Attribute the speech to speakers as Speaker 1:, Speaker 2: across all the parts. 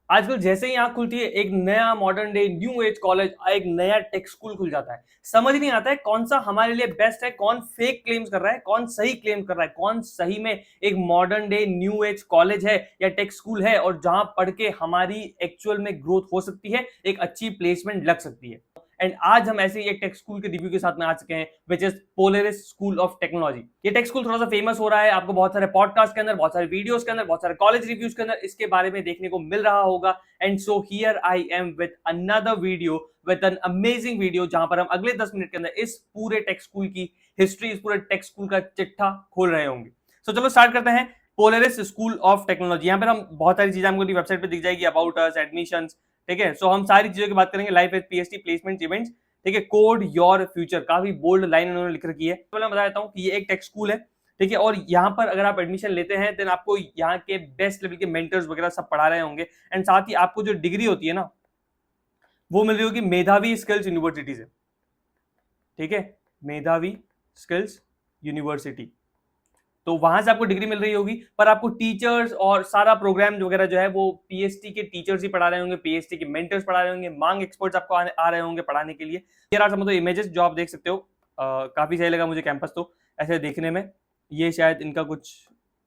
Speaker 1: आजकल जैसे ही आंख खुलती है एक नया modern day new age college, एक नया टेक स्कूल खुल जाता है। समझ नहीं आता है कौन सा हमारे लिए बेस्ट है, कौन फेक क्लेम्स कर रहा है, कौन सही क्लेम कर रहा है, कौन सही में एक modern day new age college है या टेक स्कूल है और जहां पढ़ के हमारी एक्चुअल में ग्रोथ हो सकती है, एक अच्छी प्लेसमेंट लग सकती है। एंड आज हम ऐसे ही एक टेक स्कूल के रिव्यू के साथ में आ चुके हैं, which is Polaris School of Technology. ये टेक स्कूल थोड़ा सा फेमस हो रहा है, आपको बहुत सारे पॉडकास्ट के अंदर, बहुत सारे वीडियोस के अंदर, बहुत सारे कॉलेज रिव्यूज के अंदर इसके बारे में देखने को मिल रहा होगा। And so here I am with another video, with an amazing video, जहां पर हम अगले 10 मिनट के अंदर इस पूरे टेक स्कूल की हिस्ट्री, इस पूरे टेक स्कूल का चिट्ठा खोल रहे होंगे। सो चलो स्टार्ट करते हैं। पोलेरिस स्कूल ऑफ टेक्नोलॉजी, यहाँ पर हम बहुत सारी चीजें हमको वेबसाइट पे दिख जाएगी, अबाउट अस, एडमिशंस, ठीक है। सो हम सारी चीजों की बात करेंगे, life as PhD, placement, events, ठीक है। कोड योर फ्यूचर, काफी बोल्ड लाइन उन्होंने लिख रखी है। तो मैं बता देता हूँ कि ये एक टेक स्कूल है, ठीक है। और यहाँ पर अगर आप एडमिशन लेते हैं देन आपको यहाँ के बेस्ट लेवल के मेंटर्स वगैरह सब पढ़ा रहे होंगे। एंड साथ ही आपको जो डिग्री होती है ना, वो मिल रही होगी मेधावी स्किल्स यूनिवर्सिटी से, ठीक है। मेधावी स्किल्स यूनिवर्सिटी, तो वहां से आपको डिग्री मिल रही होगी। पर आपको टीचर्स और सारा प्रोग्राम वगैरह जो है वो पीएचडी के टीचर्स ही पढ़ा रहे होंगे, पीएचडी के मेंटर्स पढ़ा रहे होंगे, मांग एक्सपर्ट्स आपको आ रहे होंगे पढ़ाने के लिए। ये रहा समझो इमेजेस जो आप देख सकते हो। काफी सही लगा मुझे कैंपस तो ऐसे देखने में। ये शायद इनका कुछ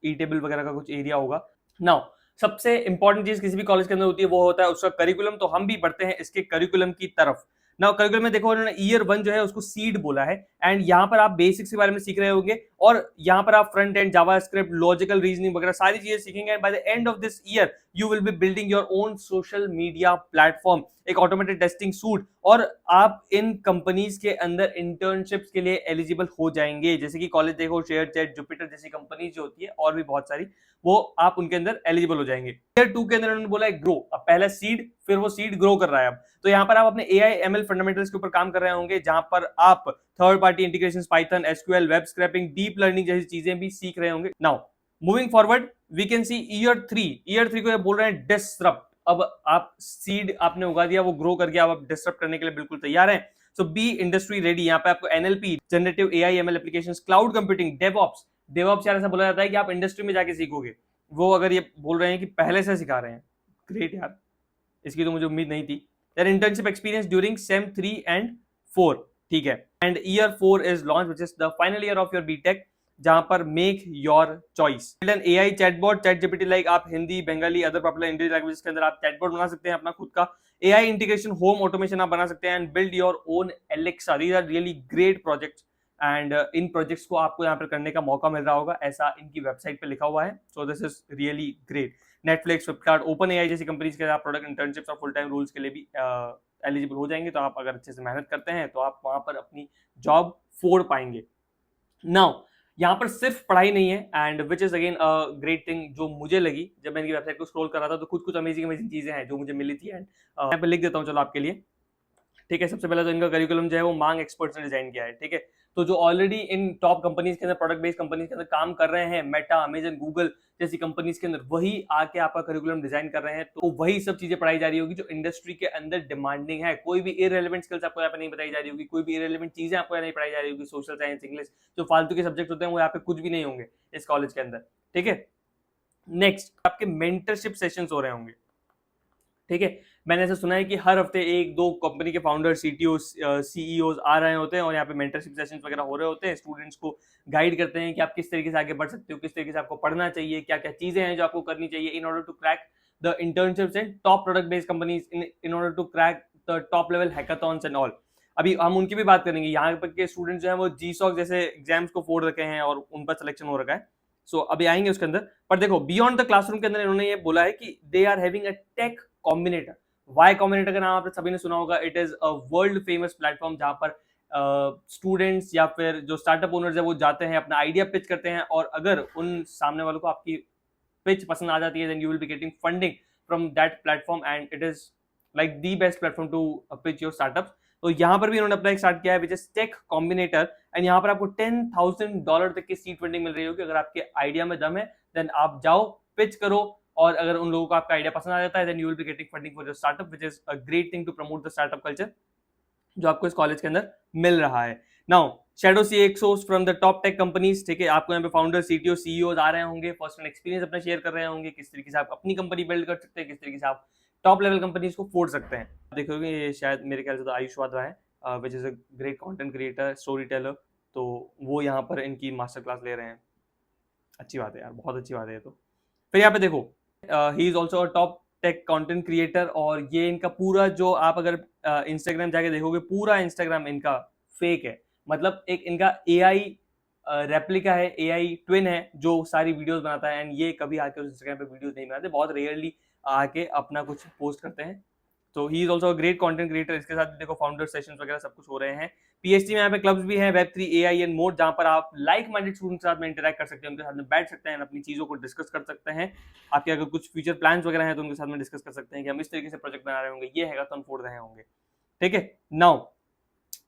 Speaker 1: ई टेबल वगैरह का कुछ एरिया होगा। नाउ सबसे इंपॉर्टेंट चीज किसी भी कॉलेज के अंदर होती है वो होता है उसका करिकुलम। तो हम भी बढ़ते हैं इसके करिकुलम की तरफ। नाउ करिकुलम में देखो उन्होंने ईयर 1 जो है उसको सीड बोला है। एंड यहाँ पर आप बेसिक्स के बारे में सीख रहे होंगे और यहाँ पर आप front end, JavaScript, logical reasoning वगैरह सारी चीजें सीखेंगे। And by the end of this year you will B building your own social media platform, एक ऑटोमेटेड टेस्टिंग सूट, और आप इन कंपनीज के अंदर इंटर्नशिप्स के लिए एलिजिबल हो जाएंगे। जैसे कि कॉलेज देखो, शेयर चैट, जुपिटर जैसी कंपनीज जो होती है और भी बहुत सारी, वो आप उनके अंदर एलिजिबल हो जाएंगे। ईयर 2 के अंदर उन्होंने बोला है ग्रो। अब पहला सीड, फिर वो सीड ग्रो कर रहा है। अब तो यहाँ पर आप अपने एआई एमएल फंडामेंटल्स के ऊपर काम कर रहे होंगे, जहां पर आप third party integrations, Python, SQL, web scraping, deep learning जैसी चीजें भी सीख रहे होंगे। Now moving forward we can see year 3 को ये बोल रहे हैं डिसरप्ट। अब आप सीड आपने उगा दिया, वो ग्रो कर गया, अब आप डिसरप्ट करने के लिए बिल्कुल तैयार हैं। सो बी इंडस्ट्री रेडी। यहाँ पे आपको NLP, generative AI ML applications, cloud computing, DevOps. DevOps यार ऐसा बोला जाता है कि आप इंडस्ट्री में जाके सीखोगे, वो अगर ये बोल रहे हैं कि पहले से सिखा रहे हैं, ग्रेट यार, इसकी तो मुझे उम्मीद नहीं थी। यार internship experience during sem 3 and 4, ठीक है। And year 4 is launch which is the final year of your BTech, जहां पर make your choice. AI chatbot, ChatGPT, like आप Hindi, Bengali, other popular Indian languages के अंदर आप चैटबॉट बना सकते हैं अपना खुद का। एआई इंटीग्रेशन, होम ऑटोमेशन आप बना सकते हैं। And build your own Alexa. These are really great projects. And इन प्रोजेक्ट्स को आपको यहाँ पर करने का मौका मिल रहा होगा, ऐसा इनकी वेबसाइट पे लिखा हुआ है। So this is really great. Netflix, Flipkart, open AI जैसी कंपनीज के आप प्रोडक्ट इंटर्नशिप्स और फुल टाइम रोल्स के लिए भी एलिजिबल हो जाएंगे। तो आप अगर अच्छे से मेहनत करते हैं तो आप वहां पर अपनी जॉब फोड़ पाएंगे। नाउ यहाँ पर सिर्फ पढ़ाई नहीं है, and which is again a great thing जो मुझे लगी जब मैं इनकी वेबसाइट को स्क्रॉल कर रहा था, तो कुछ अमेजिंग चीजें हैं जो मुझे मिली थी। एंड यहाँ पे लिख देता हूँ चलो आपके लिए, ठीक है। सबसे पहले तो इनका करिकुलम जो है वो मांग एक्सपर्ट्स ने डिजाइन किया है, ठीक है। तो जो ऑलरेडी इन टॉप कंपनीज के अंदर, प्रोडक्ट बेस्ड कंपनीज के अंदर काम कर रहे हैं, मेटा, अमेजन, गूगल जैसी कंपनीज के अंदर, वही आके आपका करिकुलम डिजाइन कर रहे हैं। तो वही सब चीजें पढ़ाई जा रही होगी जो इंडस्ट्री के अंदर डिमांडिंग है। कोई भी इररिलेवेंट स्किल्स आपको यहाँ पे नहीं बताई जा रही होगी, कोई भी इररिलेवेंट चीजें आपको यहाँ नहीं पढ़ाई जा रही होगी। सोशल साइंस, इंग्लिश, जो फालतू के सब्जेक्ट होते हैं वो यहाँ पे कुछ भी नहीं होंगे इस कॉलेज के अंदर, ठीक है। नेक्स्ट आपके मेंटरशिप सेशंस हो रहे होंगे, ठीक है। मैंने ऐसा सुना है कि हर हफ्ते 1-2 कंपनी के फाउंडर, सीटीओ, सीईओ आ रहे होते हैं और यहाँ पे मेंटरशिप सेशंस वगैरह हो रहे होते हैं। स्टूडेंट्स को गाइड करते हैं कि आप किस तरीके से आगे बढ़ सकते हो, किस तरीके से आपको पढ़ना चाहिए, क्या क्या चीजें हैं जो आपको करनी चाहिए in order to crack the internships and top product based companies, in order to crack the top level hackathons and all. अभी हम उनकी भी बात करेंगे। यहाँ पर के स्टूडेंट्स जो है वो जीसॉक जैसे एग्जाम्स को फोड़ रखे हैं और उन पर सिलेक्शन हो रखा है। सो अभी आएंगे उसके अंदर। पर देखो बियॉन्ड द क्लासरूम के अंदर इन्होंने ये बोला है कि they are having a tech combinator. Y combinator का नाम आप सभी ने सुना होगा। It is a world famous platform जहां पर स्टूडेंट्स या फिर जो स्टार्टअप ओनर्स है वो जाते हैं, अपना आइडिया पिच करते हैं, और अगर उन सामने वालों को आपकी पिच पसंद आ जाती है then you will be getting funding from that platform. And it is like the best platform to pitch your startup. तो यहाँ पर भी इन्होंने अपना एक स्टार्ट किया है which is tech combinator. And यहाँ पर आपको $10,000 तक की सीड फंडिंग मिल रही होगी। अगर आपके आइडिया में दम है देन आप जाओ, पिच करो, और अगर उन लोगों को आपका आइडिया पसंद आ जाता है then you will be getting funding for your startup, which is a great thing to promote the startup culture जो आपको इस कॉलेज के अंदर मिल रहा है। Now shadow CXOs from the top tech companies, ठीक है। आपको यहाँ पे फाउंडर, सीटीओ, सीईओ आ रहे होंगे, पर्सनल एक्सपीरियंस अपना शेयर कर रहे होंगे, किस तरीके से आप अपनी कंपनी बिल्ड कर सकते हैं, किस तरीके से आप टॉप लेवल कंपनीज को फोड़ सकते हैं। देखोगे ये शायद मेरे ख्याल से तो आयुष वाधवा है, which is a great content creator, story teller, तो वो यहाँ पर इनकी मास्टर क्लास ले रहे हैं। अच्छी बात है यार, बहुत अच्छी बात है ये तो। फिर यहाँ पे देखो, he is also a top tech content creator, और ये इनका पूरा जो आप अगर इंस्टाग्राम जाके देखोगे, पूरा इंस्टाग्राम इनका फेक है। मतलब एक इनका एआई रेप्लिका है, एआई ट्विन है जो सारी वीडियोस बनाता है, एंड ये कभी आके इंस्टाग्राम पे वीडियोस नहीं बनाते, बहुत रेयरली आके अपना कुछ पोस्ट करते हैं। तो ही is also a great content creator. इसके साथ देखो फाउंडर सेशंस वगैरह सब कुछ हो रहे हैं। पीएचडी में यहाँ पे क्लब्स भी हैं, वेब3, एआई एंड मोर, जहां पर आप लाइक माइंडेड स्टूडेंट्स के साथ में इंटरेक्ट कर सकते हैं, उनके साथ में बैठ सकते हैं, अपनी चीजों को डिस्कस कर सकते हैं। आपके अगर कुछ फ्यूचर प्लान्स वगैरह हैं तो उनके साथ में डिस्कस कर सकते हैं कि हम इस तरीके से प्रोजेक्ट बना रहे होंगे, ये हैकाथॉन फोड़ रहे होंगे। ठीक है, नाउ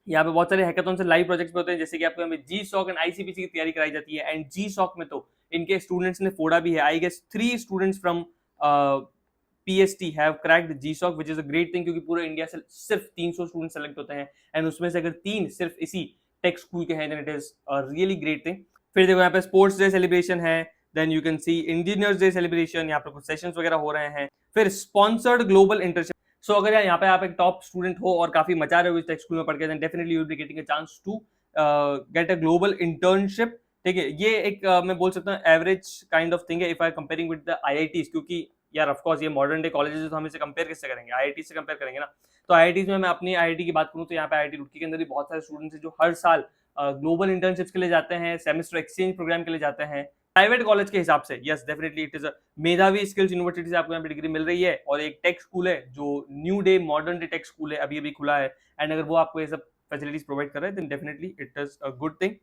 Speaker 1: यहाँ पे बहुत सारे हैकाथॉन से लाइव प्रोजेक्ट्स भी होते हैं, जैसे कि आपको हमें जी सॉक एंड आईसीपीसी की तैयारी कराई जाती है, एंड जी सॉक में तो इनके स्टूडेंट्स ने फोड़ा भी है। I guess 3 students from PST have cracked GSOC, which is a great thing, क्योंकि पूरे इंडिया से सिर्फ 300 स्टूडेंट सेलेक्ट होते हैं, एंड उसमें से अगर 3 सिर्फ इसी टेक स्कूल के हैं, then it is a really great thing. फिर देखो यहाँ पे स्पोर्ट्स डे सेलिब्रेशन है, then you can see engineers day celebration, यहाँ पे कुछ सेशंस वगैरह हो रहे हैं। फिर स्पॉन्सर्ड ग्लोबल इंटर्नशिप। सो अगर यहाँ पे आप एक टॉप स्टूडेंट हो और काफी मचा रहे हो इस टेक स्कूल में पढ़ के, then definitely you will be getting a chance to get a global internship. ठीक है, ये एक मैं बोल सकता हूँ एवरेज काइंड ऑफ थिंग है if I comparing with the IITs, क्योंकि यार ऑफ कोर्स ये मॉडर्न डे कॉलेजेस तो हम इसे कंपेयर किससे करेंगे, IIT से कंपेयर करेंगे ना। तो IITs में मैं अपनी IIT की बात करूं तो यहाँ पे IIT रुड़की के अंदर भी बहुत सारे स्टूडेंट्स हैं जो हर साल ग्लोबल इंटर्नशिप्स के लिए जाते हैं, सेमेस्टर एक्सचेंज प्रोग्राम के लिए जाते हैं। प्राइवेट कॉलेज के हिसाब से यस डेफिनेटली इट इज अ मेधावी स्किल्स यूनिवर्सिटी से आपको यहाँ पे डिग्री मिल रही है, और एक टेक स्कूल है जो new day modern day take school है, अभी अभी खुला है, एंड अगर वो आपको ये सब फैसिलिटीज प्रोवाइड कर रहे हैं then definitely it is a good thing.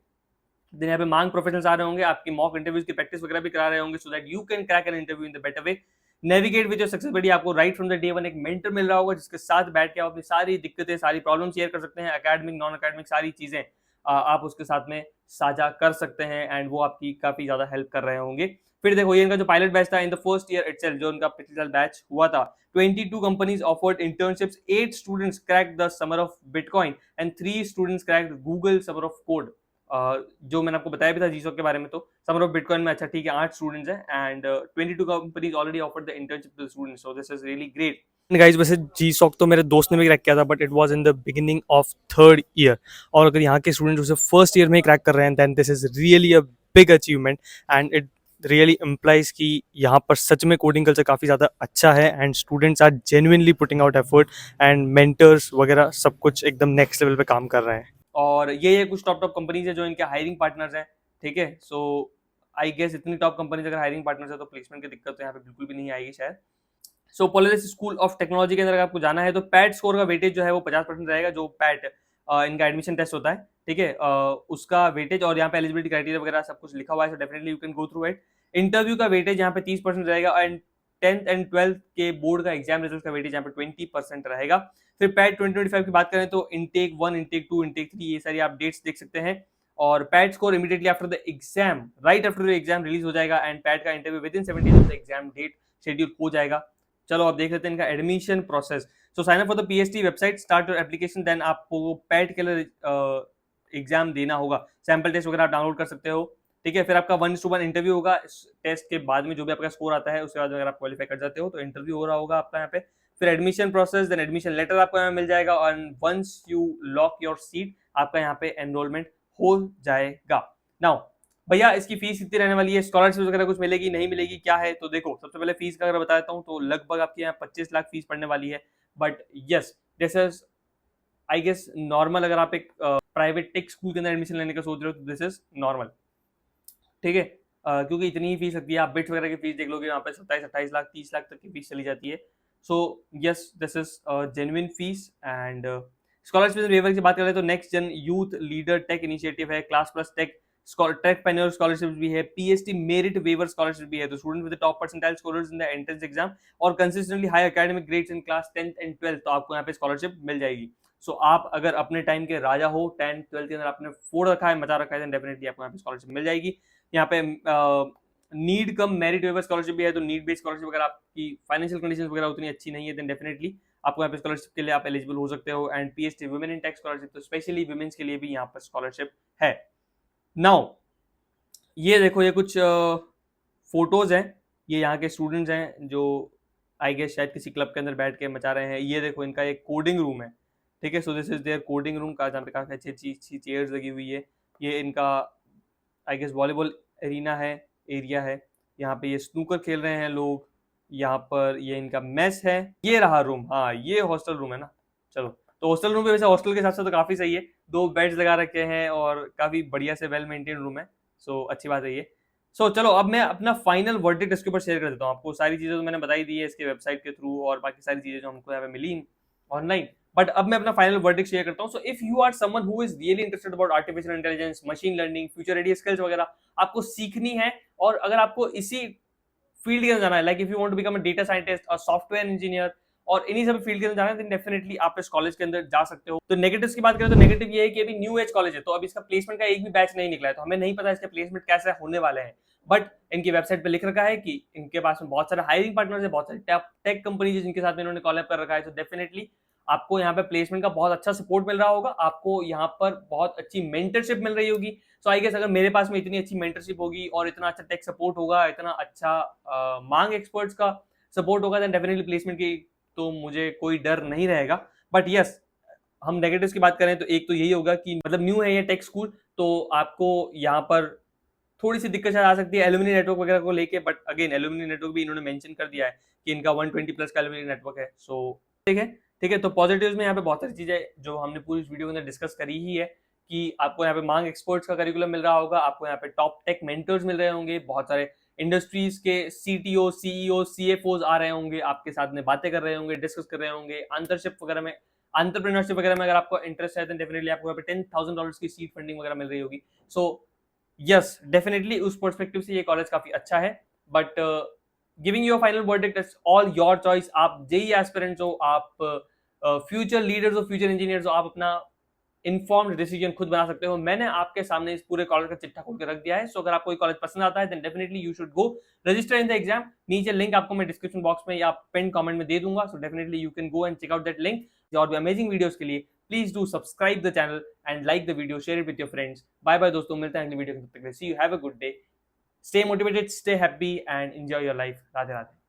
Speaker 1: Then यहाँ पे मांग प्रोफेशनल्स आ रहे होंगे, आपकी मॉक इंटरव्यूज की प्रैक्टिस वगैरह भी करा रहे होंगे, so that you can crack an interview in the better way. Navigate with your success buddy, आपको right from the day one एक मेंटर मिल रहा होगा जिसके साथ बैठ के आप अपनी सारी दिक्कतें, सारी प्रॉब्लम शेयर कर सकते हैं, एकेडमिक नॉन एकेडमिक सारी चीजें आप उसके साथ में साझा कर सकते हैं, एंड वो आपकी काफी ज्यादा हेल्प कर रहे होंगे। फिर देखो ये इनका जो पायलट बैच था in the first year itself, जो इनका पिछले साल बैच हुआ था, 22 companies offered internships, 8 students cracked the summer of bitcoin and 3 students cracked Google summer of code. जो मैंने आपको बताया भी था जीसॉक के बारे में, तो समर ऑफ बिटकॉइन में अच्छा ठीक है 8 स्टूडेंट्स हैं, and 22 companies already offered the internship to the students, so this is really great. Guys वैसे जी सॉक तो मेरे दोस्त ने भी क्रैक किया था, but it was in the beginning of third year, और अगर यहाँ के स्टूडेंट उसे फर्स्ट ईयर में ही क्रैक कर रहे हैं then this is really a big achievement, and it really implies कि यहाँ पर सच में कोडिंग कल्चर काफ़ी ज़्यादा अच्छा है, and students are genuinely putting out effort, and mentors वगैरह सब कुछ एकदम नेक्स्ट लेवल पे काम कर रहे हैं। और ये कुछ टॉप कंपनीज है जो इनके हायरिंग पार्टनर्स हैं। ठीक है, सो आई गेस इतनी टॉप कंपनीज अगर हायरिंग पार्टनर्स है तो प्लेसमेंट की दिक्कत तो यहाँ पे बिल्कुल भी नहीं आएगी शायद। सो पोलरिस स्कूल ऑफ टेक्नोलॉजी के अंदर अगर आपको जाना है तो पैट स्कोर का वेटेज जो है वो 50% रहेगा, जो पैट इनका एडमिशन टेस्ट होता है। ठीक है, उसका वेटेज और यहाँ पे एलिजिबिलिटी क्राइटेरिया वगैरह सब कुछ लिखा हुआ है, सो definitely you can go through it. Interview का वेटेज यहाँ पे 30% रहेगा, एंड 10th एंड 12th के बोर्ड का एग्जाम रिजल्ट का वेटेज यहाँ पे 20% रहेगा। फिर पैट 2025 की बात करें तो इंटेक 1, इंटेक 2, इंटेक 3 ये सारी आप डेट्स देख सकते हैं, और PAT score immediately after the exam, right after the exam release हो जाएगा, एंड पैट का interview within 7 days of the exam date schedule हो जाएगा। चलो अब देख लेते हैं इनका admission process. So sign up for the PhD website, start your application, then आपको पैट के लिए एग्जाम देना होगा, सैंपल टेस्ट वगैरह आप डाउनलोड कर सकते हो। ठीक है, फिर आपका 1:1 इंटरव्यू होगा, टेस्ट के बाद में जो भी आपका स्कोर आता है उसके बाद अगर आप क्वालिफाई कर जाते हो तो इंटरव्यू हो रहा होगा आपका यहाँ पे। फिर admission process, then admission letter आपको यहाँ मिल जाएगा, और once you lock your seat आपका यहाँ पे एनरोलमेंट हो जाएगा। नाउ भैया इसकी फीस कितनी रहने वाली है, स्कॉलरशिप वगैरह कुछ मिलेगी नहीं मिलेगी क्या है, तो देखो सबसे पहले फीस का अगर बता देता हूँ तो लगभग आपके यहाँ 25 लाख फीस पड़ने वाली है, but yes this is I guess normal. अगर आप एक प्राइवेट टेक स्कूल के अंदर एडमिशन लेने का सोच रहे हो तो दिस इज नॉर्मल। ठीक है, क्योंकि इतनी ही फीस लगती है, आप बिट्स वगैरह की फीस देख लोगे यहाँ पे 27-28 लाख 30 लाख तक की फीस चली जाती है। So yes this is genuine fees. And scholarship waiver की बात करें तो next gen youth leader tech initiative है, class plus tech techpreneur scholarship भी है, पीएचडी मेरिट वेवर स्कॉलरशिप भी है, तो student with top percentile scorers in the entrance exam और consistently high academic grades in class 10th and 12th, तो आपको यहाँ पे स्कॉलरशिप मिल जाएगी। सो आप अगर अपने टाइम के राजा हो, 10th 12th के अंदर आपने फोड़ रखा है, मचा रखा है, देन डेफिनेटली आपको यहाँ पे स्कॉलरशिप मिल जाएगी। यहाँ पे need cum merit waiver scholarship भी है, तो नीड बेस्ड स्कॉलरशिप अगर आपकी फाइनेंशियल कंडीशन वगैरह उतनी अच्छी नहीं है देन डेफिनेटली आपको यहाँ पे स्कॉलरशिप के लिए आप एलिजिबल हो सकते हो। And PhD women in tech scholarship, तो स्पेशली वुमेन्स के लिए भी यहाँ पर स्कॉलरशिप है। नाउ ये देखो, ये कुछ फोटोज हैं, ये यहाँ के स्टूडेंट्स हैं जो आई गेस शायद किसी क्लब के अंदर बैठ के मचा रहे हैं। ये देखो इनका एक कोडिंग रूम है, ठीक है। So this is their coding room का, जहाँ पे काफी अच्छी अच्छी चेयर्स लगी हुई है। ये इनका आई गेस वॉलीबॉल एरिना है, एरिया है। यहाँ पे ये स्नूकर खेल रहे हैं लोग। यहाँ पर ये इनका मेस है। ये रहा रूम, हाँ ये हॉस्टल रूम है ना। चलो, तो हॉस्टल रूम पे वैसे हॉस्टल के हिसाब से तो काफी सही है, 2 बेड्स लगा रखे हैं और काफी बढ़िया से वेल मेंटेन रूम है। सो अच्छी बात है ये। सो चलो अब मैं अपना फाइनल वर्डिक्ट इसके ऊपर शेयर कर देता हूँ आपको। सारी चीजें तो मैंने बताई दी है इसके वेबसाइट के थ्रू और बाकी सारी चीजें जो हमको यहाँ पे मिली ऑनलाइन, बट अब मैं अपना फाइनल वर्डिक्ट शेयर करता हूँ। So if you are someone who is really interested about artificial intelligence, machine learning, future ready skills वगैरह आपको सीखनी है, और अगर आपको इसी फील्ड के अंदर जाना है, like if you want to become a data scientist और सॉफ्टवेयर इंजीनियर और इन्हीं सब फील्ड के अंदर जाना है, तो डेफिनेटली आप इस कॉलेज के अंदर जा सकते हो। तो नेगेटिव्स की बात करें तो नेगेटिव ये है कि अभी न्यू एज कॉलेज है, तो अभी इसका प्लेसमेंट का एक भी बैच नहीं निकला है, तो हमें नहीं पता इसके प्लेसमेंट कैसे होने वाले हैं। बट इनकी वेबसाइट पे लिख रखा है कि इनके पास में बहुत सारे हायरिंग पार्टनर्स है, बहुत सारी टेक कंपनीज जिनके साथ में इन्होंने कॉलैब कर रखा है। तो डेफिनेटली आपको यहाँ पे प्लेसमेंट का बहुत अच्छा सपोर्ट मिल रहा होगा, आपको यहाँ पर बहुत अच्छी मेंटरशिप मिल रही होगी। सो आई गेस अगर मेरे पास में इतनी अच्छी मेंटरशिप होगी और इतना अच्छा टेक सपोर्ट होगा, इतना अच्छा मांग एक्सपर्ट्स का सपोर्ट होगा, देन डेफिनेटली प्लेसमेंट की तो मुझे कोई डर नहीं रहेगा। बट यस, हम नेगेटिव्स की बात करें तो एक तो यही होगा कि मतलब न्यू है ये टेक स्कूल, तो आपको यहाँ पर थोड़ी सी दिक्कत आ सकती है एलुमनी नेटवर्क वगैरह को लेके। बट अगेन एलुमनी नेटवर्क भी इन्होंने मेंशन कर दिया है कि इनका 120 प्लस का एलुमनी नेटवर्क है। सो ठीक है। तो पॉजिटिव्स में यहाँ पे बहुत सारी चीजें जो हमने पूरी वीडियो के अंदर डिस्कस करी ही है कि आपको यहाँ पे मांग एक्सपर्ट्स का करिकुलम मिल रहा होगा, आपको यहाँ पे टॉप टेक मेंटर्स मिल रहे होंगे, बहुत सारे इंडस्ट्रीज के सीटीओ, सीईओ, सीएफओज आ रहे होंगे, आपके साथ में बातें कर रहे होंगे, डिस्कस कर रहे होंगे, अंतरशिप वगैरह में, एंटरप्रेन्योरशिप वगैरह में अगर आपको इंटरेस्ट है तो डेफिनेटली आपको यहाँ पे $10,000 की सीड फंडिंग वगैरह मिल रही होगी। सो यस, डेफिनेटली उस पर्सपेक्टिव से ये कॉलेज काफी अच्छा है। But giving your final verdict is all your choice. आप जेई एस्पिरेंट्स हो, आप फ्यूचर लीडर्स हो, फ्यूचर इंजीनियर्स हो, आप अपना इन्फॉर्म्ड डिसीजन खुद बना सकते हो। मैंने आपके सामने इस पूरे कॉलेज का चिट्ठा खोल के रख दिया है। सो अगर आपको कॉलेज पसंद आता है then definitely you should go register in the exam. नीचे लिंक आपको मैं डिस्क्रिप्शन बॉक्स में या पिन कमेंट में दे दूंगा। So definitely you can go and check out that link. और भी अमेजिंग वीडियोस के लिए please do subscribe the channel and like the video, share it with your friends. Bye bye दोस्तों, मिलते हैं अगली वीडियो में। तब तक see you, have a good day, stay motivated, stay happy and enjoy your life. Radhe Radhe.